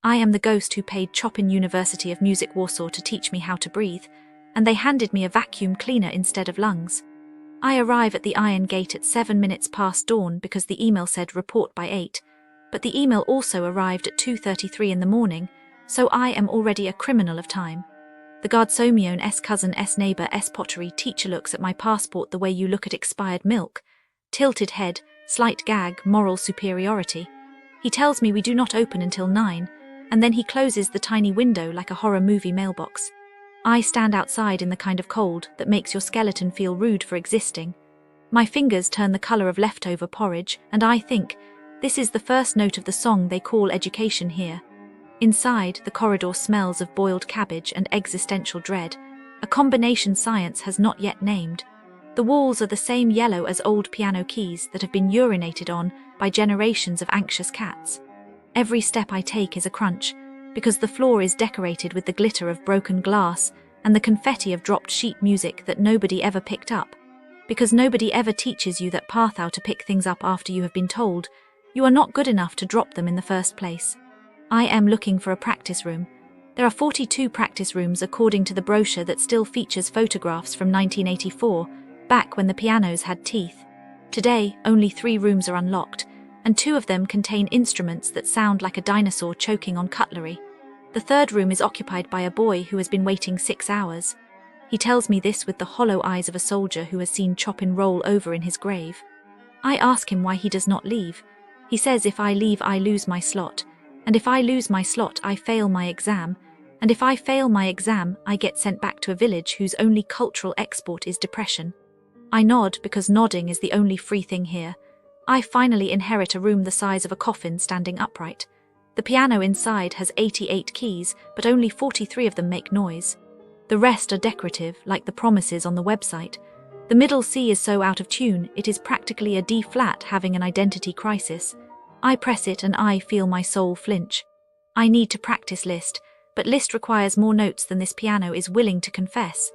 I am the ghost who paid Chopin University of Music Warsaw to teach me how to breathe, and they handed me a vacuum cleaner instead of lungs. I arrive at the Iron Gate at 7 minutes past dawn because the email said report by 8, but the email also arrived at 2:33 in the morning, so I am already a criminal of time. The Gardsomione's cousin neighbor pottery teacher looks at my passport the way you look at expired milk. Tilted head, slight gag, moral superiority. He tells me we do not open until 9, and then he closes the tiny window like a horror movie mailbox. I stand outside in the kind of cold that makes your skeleton feel rude for existing. My fingers turn the color of leftover porridge, and I think, this is the first note of the song they call education here. Inside, the corridor smells of boiled cabbage and existential dread, a combination science has not yet named. The walls are the same yellow as old piano keys that have been urinated on by generations of anxious cats. Every step I take is a crunch, because the floor is decorated with the glitter of broken glass and the confetti of dropped sheet music that nobody ever picked up. Because nobody ever teaches you that path how to pick things up after you have been told you are not good enough to drop them in the first place. I am looking for a practice room. There are 42 practice rooms according to the brochure that still features photographs from 1984, back when the pianos had teeth. Today, only 3 rooms are unlocked, and 2 of them contain instruments that sound like a dinosaur choking on cutlery. The 3rd room is occupied by a boy who has been waiting 6 hours. He tells me this with the hollow eyes of a soldier who has seen Chopin roll over in his grave. I ask him why he does not leave. He says if I leave I lose my slot, and if I lose my slot I fail my exam, and if I fail my exam I get sent back to a village whose only cultural export is depression. I nod because nodding is the only free thing here. I finally inherit a room the size of a coffin standing upright. The piano inside has 88 keys, but only 43 of them make noise. The rest are decorative, like the promises on the website. The middle C is so out of tune, it is practically a D-flat having an identity crisis. I press it and I feel my soul flinch. I need to practice Liszt, but Liszt requires more notes than this piano is willing to confess.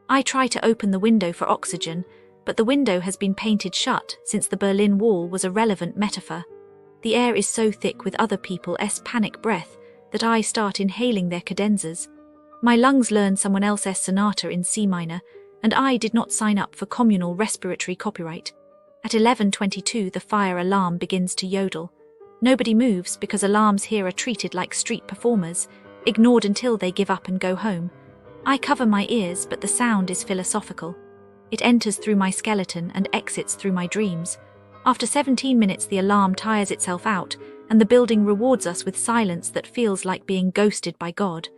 I try to open the window for oxygen, but the window has been painted shut since the Berlin Wall was a relevant metaphor. The air is so thick with other people's panic breath that I start inhaling their cadenzas. My lungs learn someone else's sonata in C minor, and I did not sign up for communal respiratory copyright. At 11:22 the fire alarm begins to yodel. Nobody moves because alarms here are treated like street performers, ignored until they give up and go home. I cover my ears, but the sound is philosophical. It enters through my skeleton and exits through my dreams. After 17 minutes the alarm tires itself out, and the building rewards us with silence that feels like being ghosted by God.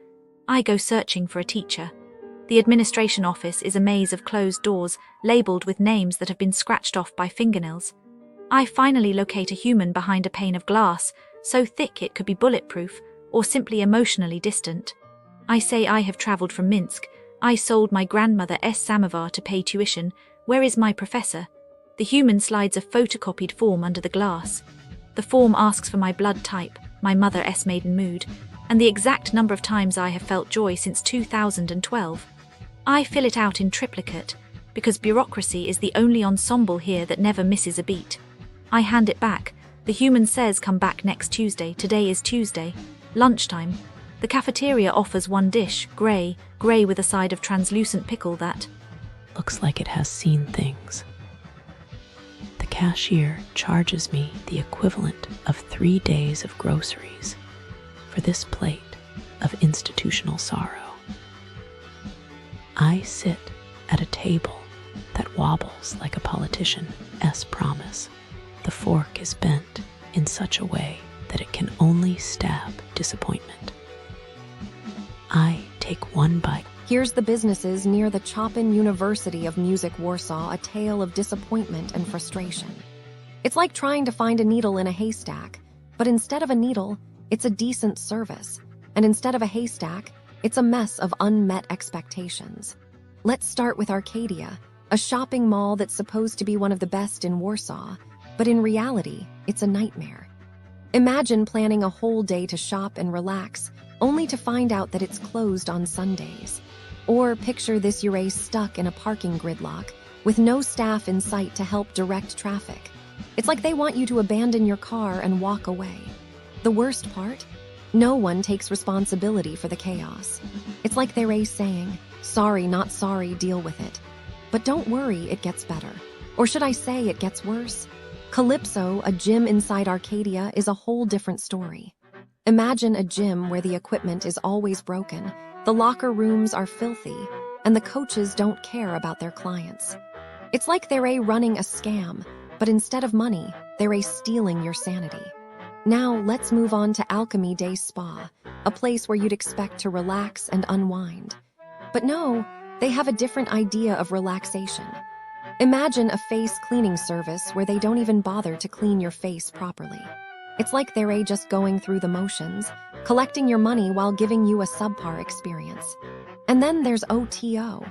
I go searching for a teacher. The administration office is a maze of closed doors, labeled with names that have been scratched off by fingernails. I finally locate a human behind a pane of glass, so thick it could be bulletproof, or simply emotionally distant. I say I have traveled from Minsk. I sold my grandmother's samovar to pay tuition. Where is my professor? The human slides a photocopied form under the glass. The form asks for my blood type, my mother's maiden mood, and the exact number of times I have felt joy since 2012. I fill it out in triplicate, because bureaucracy is the only ensemble here that never misses a beat. I hand it back. The human says come back next Tuesday. Today is Tuesday. Lunchtime. The cafeteria offers one dish, grey with a side of translucent pickle that looks like it has seen things. The cashier charges me the equivalent of 3 days of groceries for this plate of institutional sorrow. I sit at a table that wobbles like a politician's promise. The fork is bent in such a way that it can only stab disappointment. I take one bite. Here's the businesses near the Chopin University of Music Warsaw, a tale of disappointment and frustration. It's like trying to find a needle in a haystack, but instead of a needle, it's a decent service. And instead of a haystack, it's a mess of unmet expectations. Let's start with Arcadia, a shopping mall that's supposed to be one of the best in Warsaw, but in reality, it's a nightmare. Imagine planning a whole day to shop and relax, only to find out that it's closed on Sundays. Or picture this Ure stuck in a parking gridlock, with no staff in sight to help direct traffic. It's like they want you to abandon your car and walk away. The worst part? No one takes responsibility for the chaos. It's like they're saying, sorry, not sorry, deal with it. But don't worry, it gets better. Or should I say it gets worse? Calypso, a gym inside Arcadia, is a whole different story. Imagine a gym where the equipment is always broken, the locker rooms are filthy, and the coaches don't care about their clients. It's like they're running a scam, but instead of money, they're stealing your sanity. Now let's move on to Alchemy Day Spa, a place where you'd expect to relax and unwind. But no, they have a different idea of relaxation. Imagine a face cleaning service where they don't even bother to clean your face properly. It's like they're just going through the motions, collecting your money while giving you a subpar experience. And then there's OTO,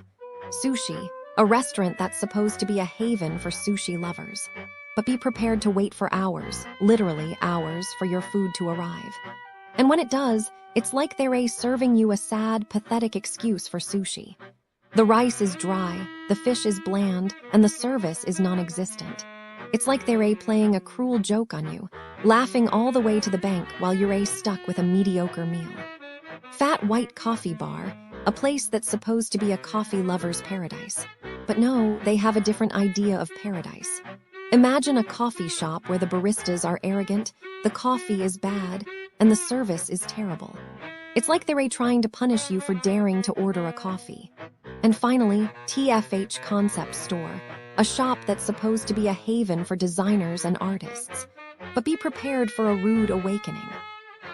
Sushi, a restaurant that's supposed to be a haven for sushi lovers. But be prepared to wait for hours, literally hours, for your food to arrive. And when it does, it's like they're serving you a sad, pathetic excuse for sushi. The rice is dry, the fish is bland, and the service is non-existent. It's like they're playing a cruel joke on you, laughing all the way to the bank while you're stuck with a mediocre meal. Fat White Coffee Bar, a place that's supposed to be a coffee lover's paradise. But no, they have a different idea of paradise. Imagine a coffee shop where the baristas are arrogant, the coffee is bad, and the service is terrible. It's like they're trying to punish you for daring to order a coffee. And finally, TFH Concept Store, a shop that's supposed to be a haven for designers and artists. But be prepared for a rude awakening.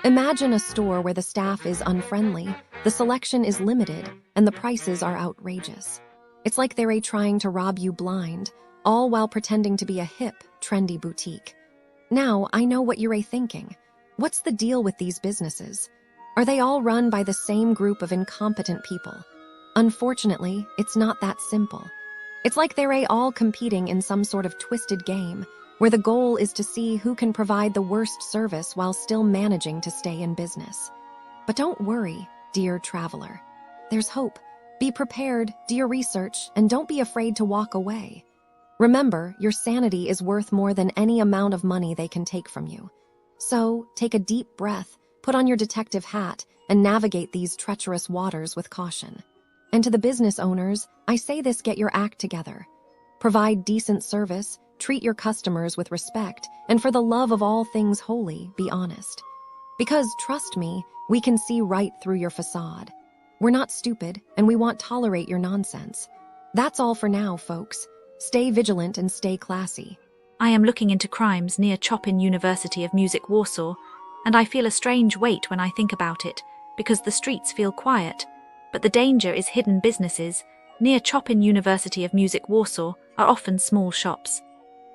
Imagine a store where the staff is unfriendly, the selection is limited, and the prices are outrageous. It's like they're trying to rob you blind, all while pretending to be a hip, trendy boutique. Now, I know what you're thinking. What's the deal with these businesses? Are they all run by the same group of incompetent people? Unfortunately, it's not that simple. It's like they're all competing in some sort of twisted game, where the goal is to see who can provide the worst service while still managing to stay in business. But don't worry, dear traveler. There's hope. Be prepared, do your research, and don't be afraid to walk away. Remember, your sanity is worth more than any amount of money they can take from you. So, take a deep breath, put on your detective hat, and navigate these treacherous waters with caution. And to the business owners, I say this: get your act together. Provide decent service, treat your customers with respect, and for the love of all things holy, be honest. Because, trust me, we can see right through your facade. We're not stupid, and we won't tolerate your nonsense. That's all for now, folks. Stay vigilant and stay classy. I am looking into crimes near Chopin University of Music Warsaw, and I feel a strange weight when I think about it, because the streets feel quiet. But the danger is hidden businesses. Near Chopin University of Music Warsaw are often small shops.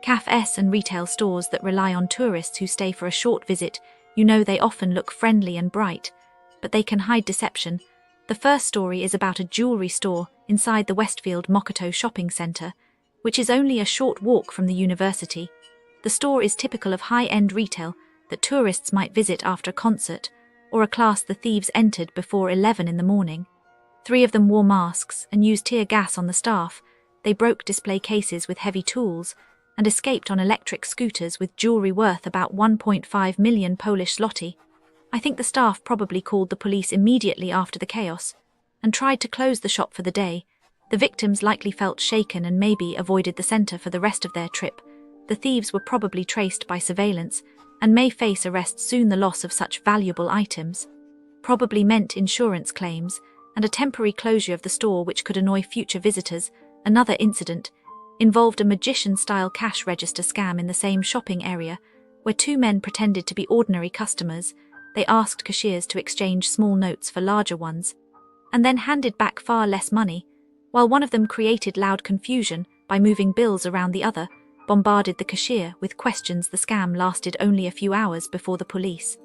Cafes and retail stores that rely on tourists who stay for a short visit. You know, they often look friendly and bright, but they can hide deception. The first story is about a jewelry store inside the Westfield Mokoto shopping center, which is only a short walk from the university. The store is typical of high-end retail that tourists might visit after a concert or a class the thieves entered before 11 in the morning. 3 of them wore masks and used tear gas on the staff. They broke display cases with heavy tools and escaped on electric scooters with jewelry worth about 1.5 million Polish zloty. I think the staff probably called the police immediately after the chaos and tried to close the shop for the day. The victims likely felt shaken and maybe avoided the center for the rest of their trip. The thieves were probably traced by surveillance and may face arrest soon. The loss of such valuable items probably meant insurance claims and a temporary closure of the store, which could annoy future visitors. Another incident involved a magician-style cash register scam in the same shopping area, where 2 men pretended to be ordinary customers. They asked cashiers to exchange small notes for larger ones, and then handed back far less money, while one of them created loud confusion by moving bills around. The other bombarded the cashier with questions. The scam lasted only a few hours before the police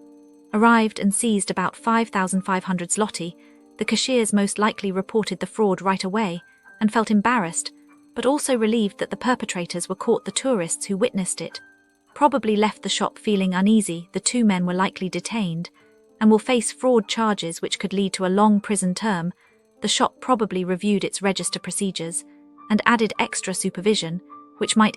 arrived and seized about 5,500 zloty. The cashiers most likely reported the fraud right away and felt embarrassed, but also relieved that the perpetrators were caught. The tourists who witnessed it probably left the shop feeling uneasy. The 2 men were likely detained and will face fraud charges, which could lead to a long prison term. The shop probably reviewed its register procedures and added extra supervision, which might